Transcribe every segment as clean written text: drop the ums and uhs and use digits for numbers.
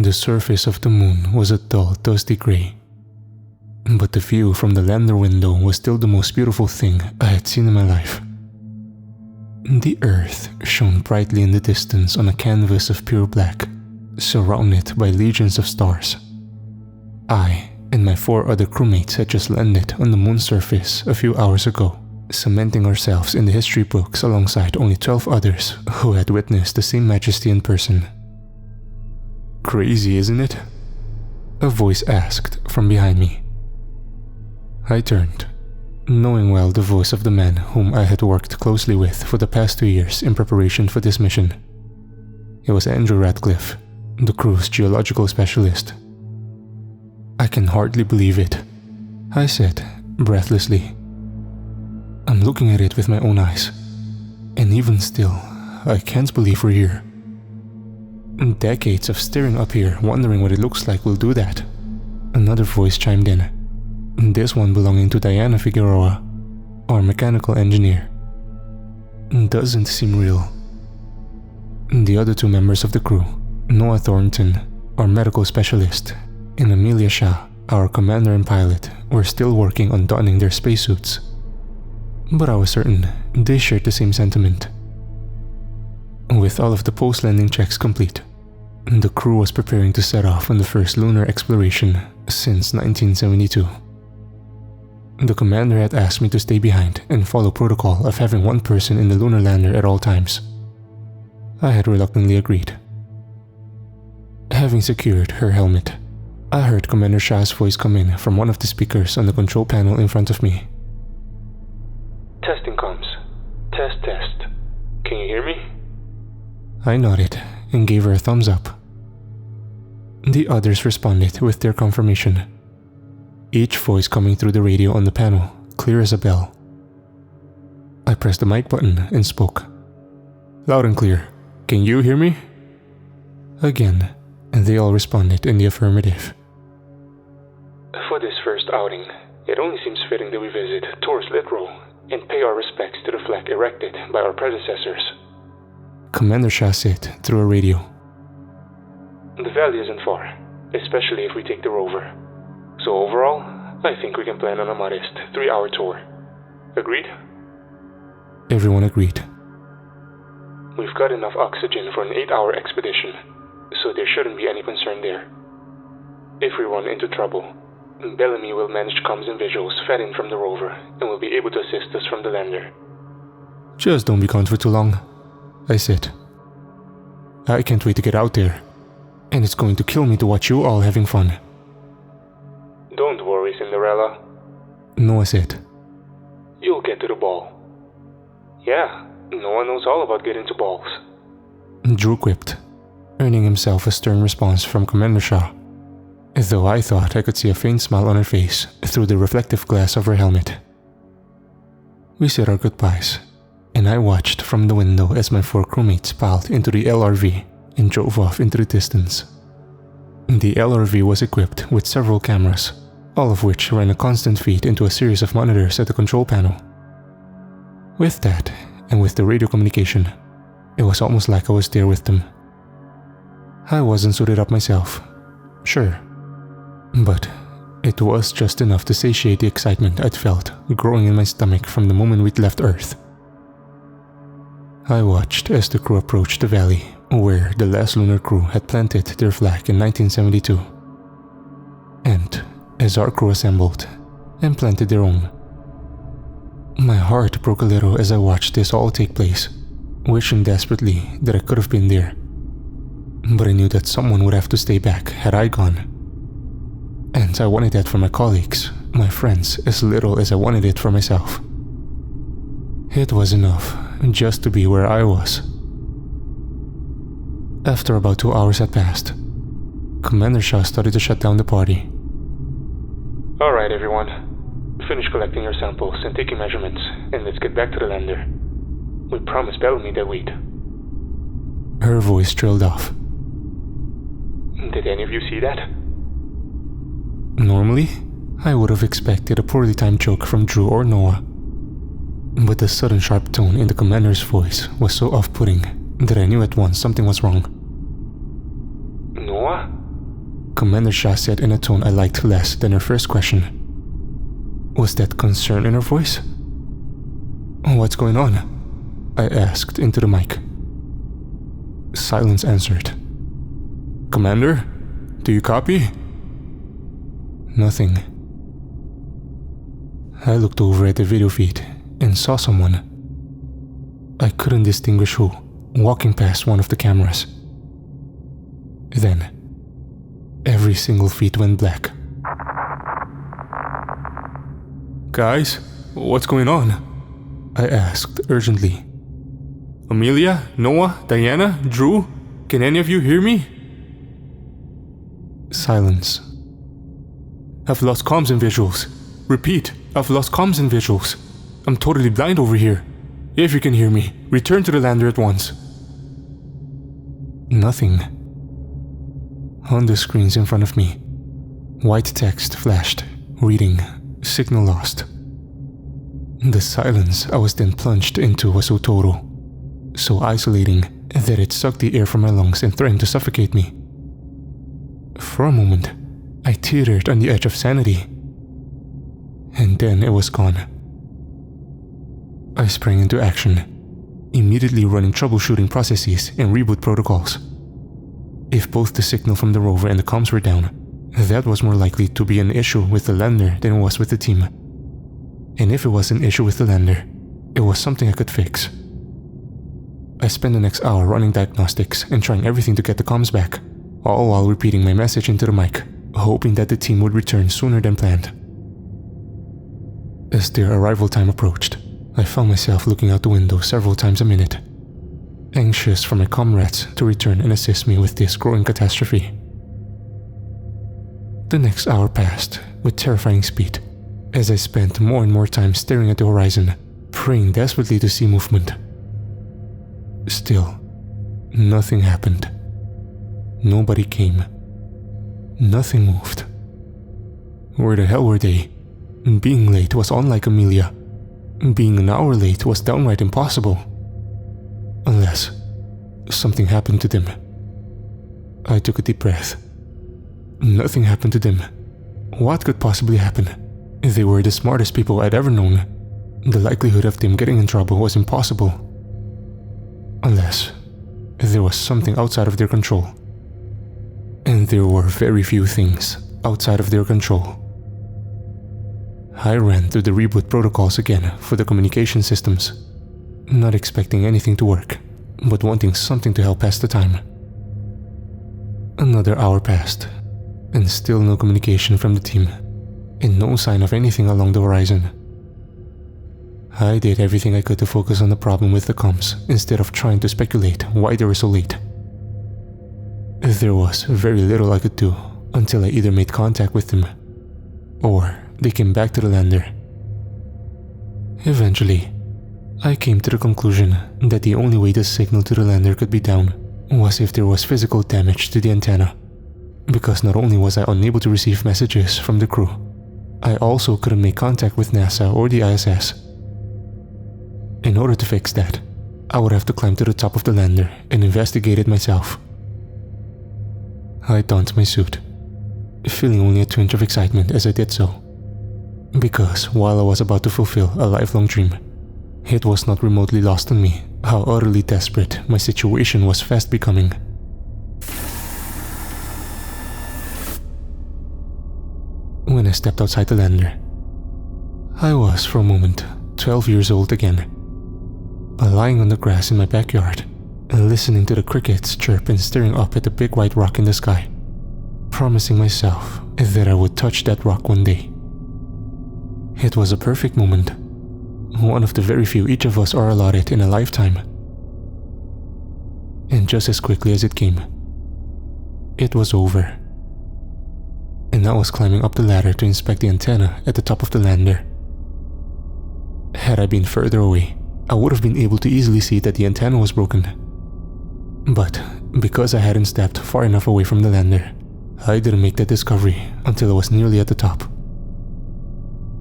The surface of the moon was a dull, dusty gray. But the view from the lander window was still the most beautiful thing I had seen in my life. The Earth shone brightly in the distance on a canvas of pure black, surrounded by legions of stars. I and my 4 other crewmates had just landed on the moon's surface a few hours ago, cementing ourselves in the history books alongside only 12 others who had witnessed the same majesty in person. "Crazy, isn't it?" a voice asked from behind me. I turned, knowing well the voice of the man whom I had worked closely with for the past 2 years in preparation for this mission. It was Andrew Radcliffe, the crew's geological specialist. "I can hardly believe it," I said, breathlessly. "I'm looking at it with my own eyes, and even still, I can't believe we're here. Decades of staring up here, wondering what it looks like will do that," another voice chimed in, this one belonging to Diana Figueroa, our mechanical engineer. "Doesn't seem real." The other 2 members of the crew, Noah Thornton, our medical specialist, and Amelia Shah, our commander and pilot, were still working on donning their spacesuits. But I was certain they shared the same sentiment. With all of the post-landing checks complete, the crew was preparing to set off on the first lunar exploration since 1972. The commander had asked me to stay behind and follow protocol of having 1 person in the lunar lander at all times. I had reluctantly agreed. Having secured her helmet, I heard Commander Shah's voice come in from one of the speakers on the control panel in front of me. "Testing comms. Test, test. Can you hear me?" I nodded and gave her a thumbs up. The others responded with their confirmation, each voice coming through the radio on the panel, clear as a bell. I pressed the mic button and spoke. "Loud and clear. Can you hear me?" Again, and they all responded in the affirmative. "For this first outing, it only seems fitting that we visit Taurus Littrow and pay our respects to the flag erected by our predecessors," Commander Shah said through a radio. "The valley isn't far, especially if we take the rover. So overall, I think we can plan on a modest 3-hour tour. Agreed?" Everyone agreed. "We've got enough oxygen for an 8-hour expedition, so there shouldn't be any concern there. If we run into trouble, Bellamy will manage comms and visuals fed in from the rover and will be able to assist us from the lander." "Just don't be gone for too long," I said. "I can't wait to get out there, and it's going to kill me to watch you all having fun." "Don't worry, Cinderella," Noah said. "You'll get to the ball." "Yeah, Noah knows all about getting to balls," Drew quipped, earning himself a stern response from Commander Shah, though I thought I could see a faint smile on her face through the reflective glass of her helmet. We said our goodbyes, and I watched from the window as my 4 crewmates piled into the LRV and drove off into the distance. The LRV was equipped with several cameras, all of which ran a constant feed into a series of monitors at the control panel. With that, and with the radio communication, it was almost like I was there with them. I wasn't suited up myself, sure, but it was just enough to satiate the excitement I'd felt growing in my stomach from the moment we'd left Earth. I watched as the crew approached the valley where the last lunar crew had planted their flag in 1972. And as our crew assembled and planted their own, my heart broke a little as I watched this all take place, wishing desperately that I could have been there. But I knew that someone would have to stay back had I gone. And I wanted that for my colleagues, my friends, as little as I wanted it for myself. It was enough just to be where I was. After about 2 hours had passed, Commander Shah started to shut down the party. "Alright everyone, finish collecting your samples and taking measurements, and let's get back to the lander. We promised Bellamy that we'd..." Her voice trailed off. "Did any of you see that?" Normally, I would have expected a poorly timed joke from Drew or Noah, but the sudden sharp tone in the commander's voice was so off-putting that I knew at once something was wrong. "Noah? Commander Shah said in a tone I liked less than her first question. Was that concern in her voice? What's going on? I asked into the mic. Silence answered. Commander, do you copy? Nothing. I looked over at the video feed and saw someone. I couldn't distinguish who, walking past one of the cameras. Then, every single feed went black. Guys, what's going on? I asked urgently. Amelia, Noah, Diana, Drew, can any of you hear me? Silence. I've lost comms and visuals. Repeat, I've lost comms and visuals. I'm totally blind over here. If you can hear me, return to the lander at once. Nothing. On the screens in front of me, white text flashed, reading, signal lost. The silence I was then plunged into was so total, so isolating that it sucked the air from my lungs and threatened to suffocate me. For a moment, I teetered on the edge of sanity. And then it was gone. I sprang into action, immediately running troubleshooting processes and reboot protocols. If both the signal from the rover and the comms were down, that was more likely to be an issue with the lander than it was with the team. And if it was an issue with the lander, it was something I could fix. I spent the next hour running diagnostics and trying everything to get the comms back, all while repeating my message into the mic, hoping that the team would return sooner than planned. As their arrival time approached, I found myself looking out the window several times a minute, anxious for my comrades to return and assist me with this growing catastrophe. The next hour passed with terrifying speed, as I spent more and more time staring at the horizon, praying desperately to see movement. Still, nothing happened. Nobody came. Nothing moved. Where the hell were they? Being late was unlike Amelia. Being an hour late was downright impossible. Unless something happened to them. I took a deep breath. Nothing happened to them. What could possibly happen? They were the smartest people I'd ever known. The likelihood of them getting in trouble was impossible. Unless there was something outside of their control. And there were very few things outside of their control. I ran through the reboot protocols again for the communication systems, not expecting anything to work, but wanting something to help pass the time. Another hour passed, and still no communication from the team, and no sign of anything along the horizon. I did everything I could to focus on the problem with the comms, instead of trying to speculate why they were so late. There was very little I could do until I either made contact with them, or they came back to the lander. Eventually, I came to the conclusion that the only way the signal to the lander could be down was if there was physical damage to the antenna, because not only was I unable to receive messages from the crew, I also couldn't make contact with NASA or the ISS. In order to fix that, I would have to climb to the top of the lander and investigate it myself. I donned my suit, feeling only a twinge of excitement as I did so. Because while I was about to fulfill a lifelong dream, it was not remotely lost on me how utterly desperate my situation was fast becoming. When I stepped outside the lander, I was for a moment 12 years old again, lying on the grass in my backyard and listening to the crickets chirp and staring up at the big white rock in the sky, promising myself that I would touch that rock one day. It was a perfect moment, one of the very few each of us are allotted in a lifetime. And just as quickly as it came, it was over. And I was climbing up the ladder to inspect the antenna at the top of the lander. Had I been further away, I would have been able to easily see that the antenna was broken. But because I hadn't stepped far enough away from the lander, I didn't make that discovery until I was nearly at the top.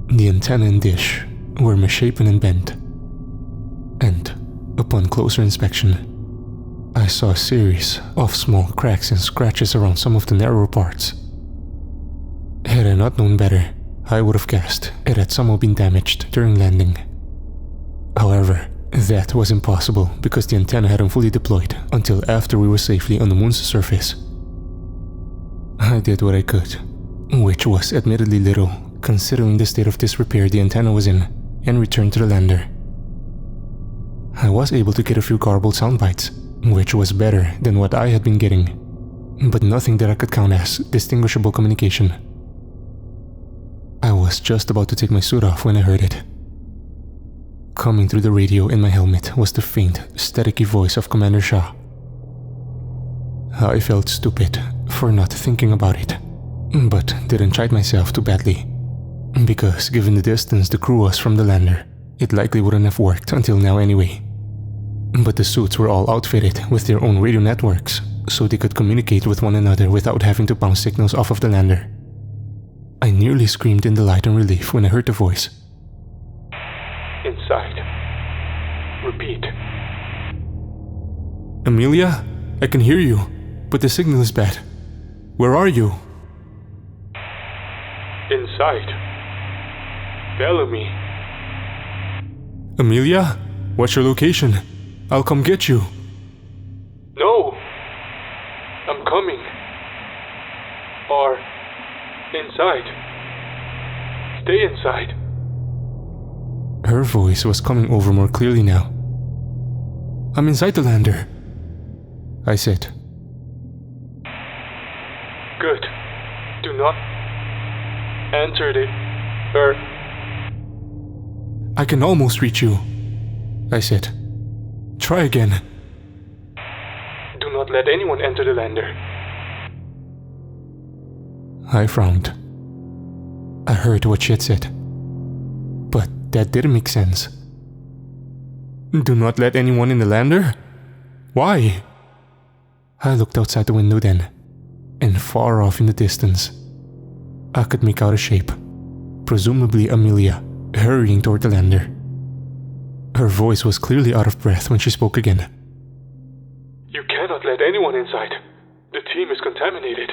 The antenna and dish were misshapen and bent, and upon closer inspection, I saw a series of small cracks and scratches around some of the narrower parts, Had I not known better, I would have guessed it had somehow been damaged during landing. However, that was impossible because the antenna hadn't fully deployed until after we were safely on the moon's surface. I did what I could, which was admittedly little considering the state of disrepair the antenna was in, and returned to the lander. I was able to get a few garbled sound bites, which was better than what I had been getting, but nothing that I could count as distinguishable communication. I was just about to take my suit off when I heard it. Coming through the radio in my helmet was the faint, staticky voice of Commander Shah. I felt stupid for not thinking about it, but didn't chide myself too badly, because given the distance the crew was from the lander, it likely wouldn't have worked until now anyway. But the suits were all outfitted with their own radio networks, so they could communicate with one another without having to bounce signals off of the lander. I nearly screamed in delight and relief when I heard the voice. Inside. Repeat. Amelia? I can hear you, but the signal is bad. Where are you? Inside. Bellamy. Amelia? What's your location? I'll come get you. No! I'm coming. Or inside. Stay inside. Her voice was coming over more clearly now. I'm inside the lander, I said. Good. Do not enter the Earth. I can almost reach you, I said. Try again. Do not let anyone enter the lander. I frowned. I heard what she had said, but that didn't make sense. Do not let anyone in the lander? Why? I looked outside the window then, and far off in the distance, I could make out a shape, presumably Amelia, hurrying toward the lander. Her voice was clearly out of breath when she spoke again. You cannot let anyone inside. The team is contaminated.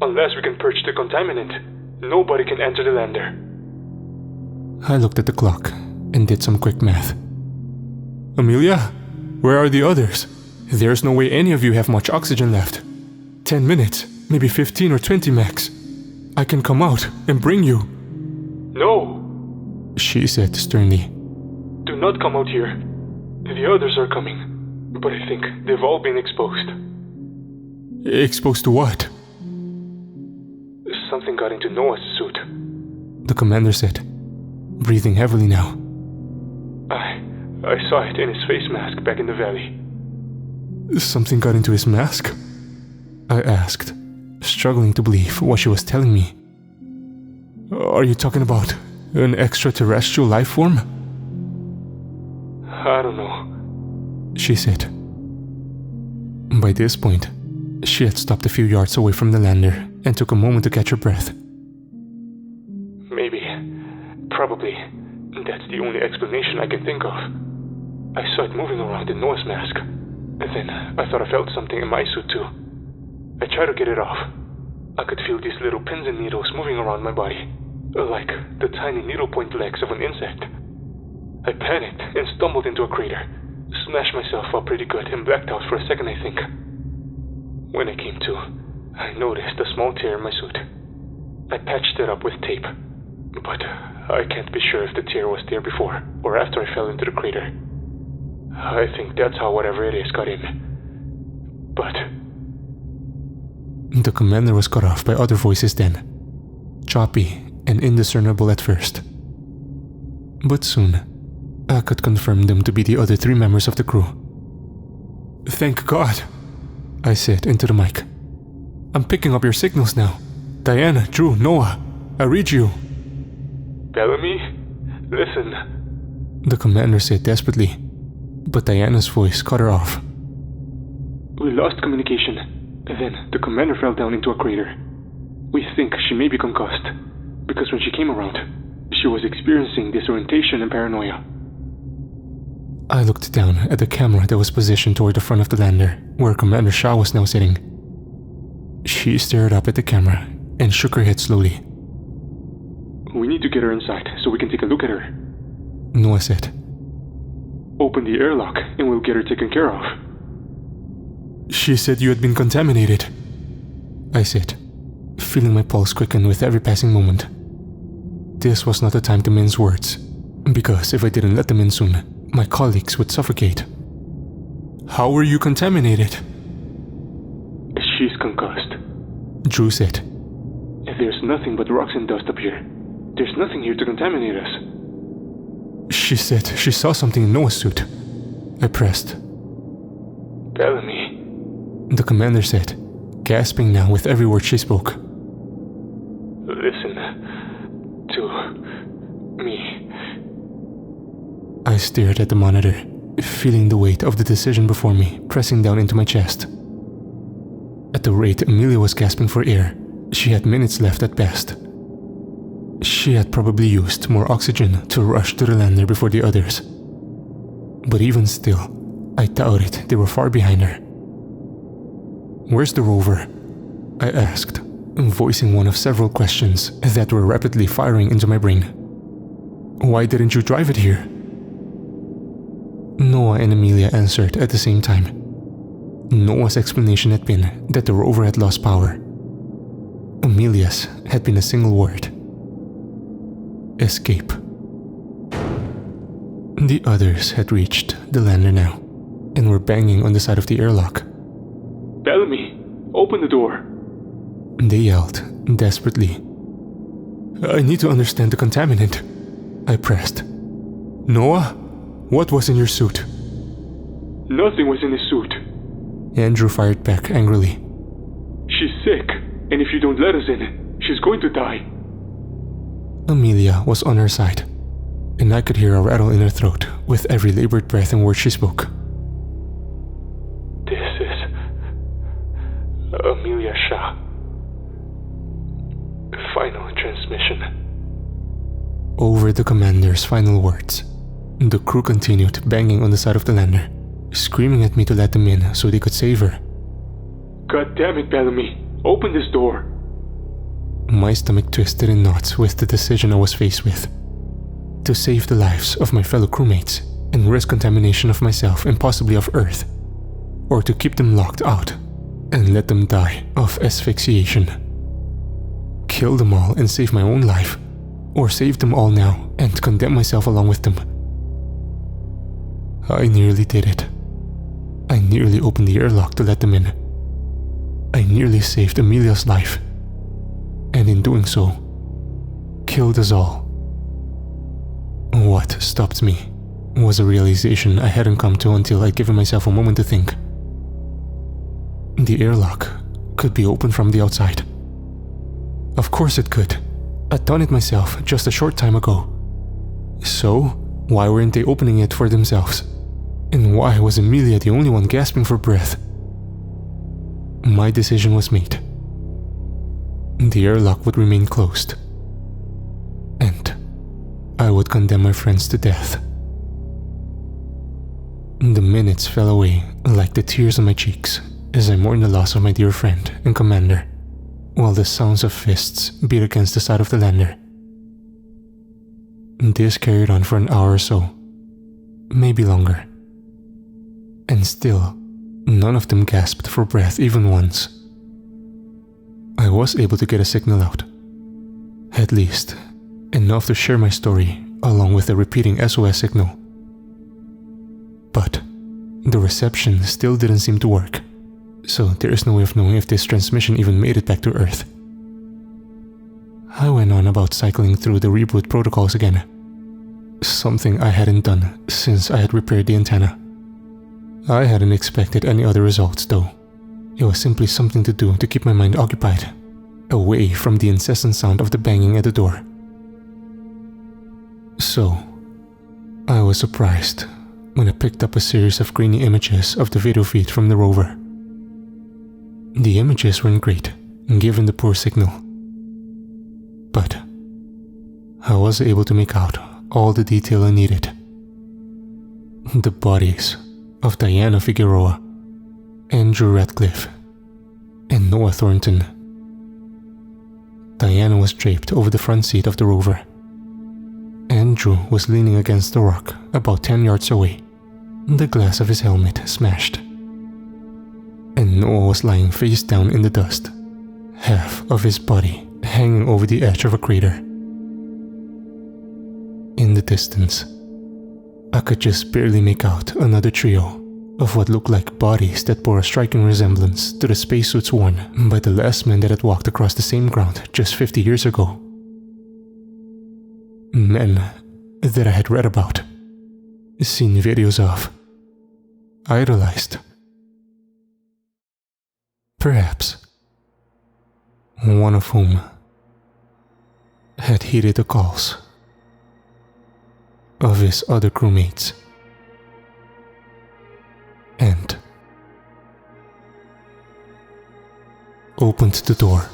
Unless we can purge the contaminant, nobody can enter the lander. I looked at the clock and did some quick math. Amelia, where are the others? There's no way any of you have much oxygen left. 10 minutes, maybe 15 or 20 max. I can come out and bring you. No, she said sternly. Do not come out here. The others are coming, but I think they've all been exposed. Exposed to what? Something got into Noah's suit, the commander said, breathing heavily now. I saw it in his face mask back in the valley. Something got into his mask? I asked, struggling to believe what she was telling me. Are you talking about an extraterrestrial life form? I don't know, she said. By this point, she had stopped a few yards away from the lander and took a moment to catch her breath. Maybe, probably, that's the only explanation I can think of. I saw it moving around in Noah's mask, and then I thought I felt something in my suit too. I tried to get it off. I could feel these little pins and needles moving around my body, like the tiny needlepoint legs of an insect. I panicked and stumbled into a crater, smashed myself up pretty good and blacked out for a second, I think. When I came to, I noticed a small tear in my suit. I patched it up with tape, but I can't be sure if the tear was there before or after I fell into the crater. I think that's how whatever it is got in. But the commander was cut off by other voices then, choppy and indiscernible at first. But soon, I could confirm them to be the other 3 members of the crew. Thank God, I said into the mic. I'm picking up your signals now. Diana, Drew, Noah, I read you. Bellamy, listen, the commander said desperately, but Diana's voice cut her off. We lost communication, and then the commander fell down into a crater. We think she may be concussed, because when she came around, she was experiencing disorientation and paranoia. I looked down at the camera that was positioned toward the front of the lander, where Commander Shah was now sitting. She stared up at the camera and shook her head slowly, We need to get her inside so we can take a look at her. Noah said. Open the airlock and we'll get her taken care of. She said you had been contaminated, I said, feeling my pulse quicken with every passing moment. This was not the time to mince words, because if I didn't let them in soon, my colleagues would suffocate. How were you contaminated? She's concussed, Drew said. There's nothing but rocks and dust up here. There's nothing here to contaminate us. She said she saw something in Noah's suit. I pressed. Bellamy, the commander said, gasping now with every word she spoke. Listen to me. I stared at the monitor, feeling the weight of the decision before me pressing down into my chest. At the rate Amelia was gasping for air, she had minutes left at best. She had probably used more oxygen to rush to the lander before the others. But even still, I doubted they were far behind her. Where's the rover? I asked, voicing one of several questions that were rapidly firing into my brain. Why didn't you drive it here? Noah and Amelia answered at the same time. Noah's explanation had been that the rover had lost power. Amelia's had been a single word. Escape. The others had reached the lander now, and were banging on the side of the airlock. Bellamy, open the door. They yelled, desperately. I need to understand the contaminant, I pressed. Noah, what was in your suit? Nothing was in his suit. Andrew fired back angrily. She's sick, and if you don't let us in, she's going to die. Amelia was on her side, and I could hear a rattle in her throat with every labored breath and word she spoke. This is Amelia Shah. Final transmission. Over the commander's final words, the crew continued banging on the side of the lander, screaming at me to let them in so they could save her. God damn it, Bellamy! Open this door! My stomach twisted in knots with the decision I was faced with. To save the lives of my fellow crewmates and risk contamination of myself and possibly of Earth, or to keep them locked out and let them die of asphyxiation. Kill them all and save my own life, or save them all now and condemn myself along with them. I nearly did it. I nearly opened the airlock to let them in. I nearly saved Amelia's life, and in doing so, killed us all. What stopped me was a realization I hadn't come to until I'd given myself a moment to think. The airlock could be opened from the outside. Of course it could. I'd done it myself just a short time ago. So, why weren't they opening it for themselves? And why was Amelia the only one gasping for breath? My decision was made. The airlock would remain closed, and I would condemn my friends to death. The minutes fell away like the tears on my cheeks as I mourned the loss of my dear friend and commander, while the sounds of fists beat against the side of the lander. This carried on for an hour or so, maybe longer, and still none of them gasped for breath even once. I was able to get a signal out, at least enough to share my story along with a repeating SOS signal. But the reception still didn't seem to work, so there is no way of knowing if this transmission even made it back to Earth. I went on about cycling through the reboot protocols again, something I hadn't done since I had repaired the antenna. I hadn't expected any other results though. It was simply something to do to keep my mind occupied, away from the incessant sound of the banging at the door. So, I was surprised when I picked up a series of grainy images of the video feed from the rover. The images weren't great, given the poor signal. But I was able to make out all the detail I needed. The bodies of Diana Figueroa, Andrew Radcliffe, and Noah Thornton. Diana was draped over the front seat of the rover. Andrew was leaning against the rock about 10 yards away, the glass of his helmet smashed. And Noah was lying face down in the dust, half of his body hanging over the edge of a crater. In the distance, I could just barely make out another trio of what looked like bodies that bore a striking resemblance to the spacesuits worn by the last men that had walked across the same ground just 50 years ago. Men that I had read about, seen videos of, idolized. Perhaps one of whom had heeded the calls of his other crewmates and opened the door